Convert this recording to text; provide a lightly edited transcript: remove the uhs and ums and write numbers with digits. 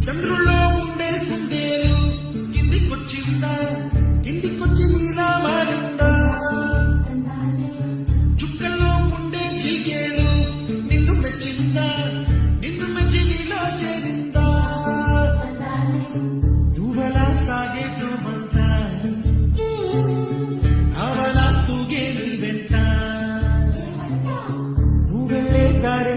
చంద్రుల్లో ఉండే కుందేలు కిందికొచ్చిందా, కిందికొచ్చి నీలా మారిందా? చుక్కల్లో ఉండే చీకేలు నిన్ను మెచ్చిందా, నిన్ను మెచ్చి నీలో చేరిందా? నువ్వలా సాగే తోమంతా, అవలా తూగే నీ వెంట, నువ్వెళ్ళే దారి